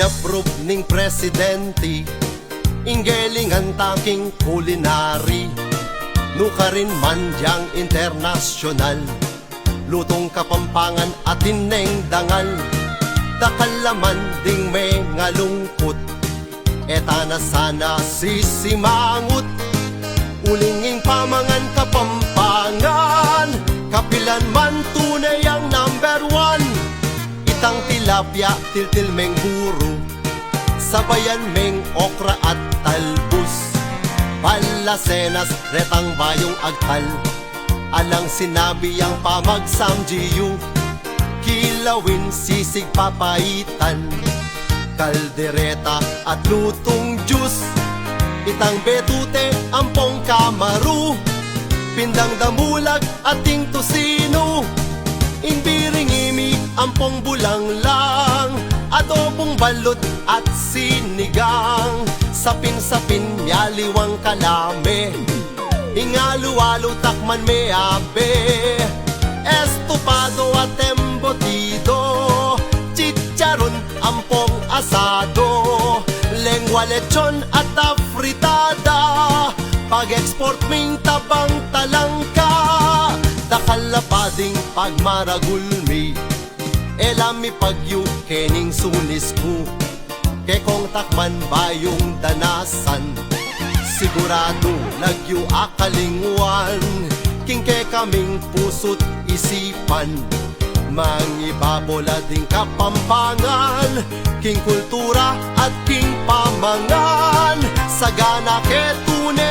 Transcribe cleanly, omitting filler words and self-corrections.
Inapprove ning presidente, inggelingan taking kulinary. Nuka rin man diyang internasyonal, lutong Kapampangan at tineng dangal. Dakalaman ding may ngalungkot, eta na sana sisimangot. Ulinging pamangan Kapampangan, kapilan man tunay ang number one. Itang tilapia, tiltil meng buro, sabayan meng okra at talbos. Palasenas, retang bayong agtal, alang sinabi ang pamagsamjiyu. Kilawin, sisig papaitan, kaldereta at lutong juice. Itang betute, ampong kamaru, pindang damulag at ting tosino. Imbiring-imi, ampong bulang lang, adobong balot at sinigang. Sapin-sapin, myaliwang kalame, ingalo-alo takman me abe. Estopado at embutido, chicharon, ampong asado, lengua lechon at afritada. Pag-export ming tabang talangka, dakalapading pagmaragulmi, elami pagyu kening sunis ko. Kekong takman bayong danasan, sigurado nagyo akalingwan. Kingke kaming puso't isipan, mangibabol ding Kapampangan. King kultura at king pamangan, sagana ke tunay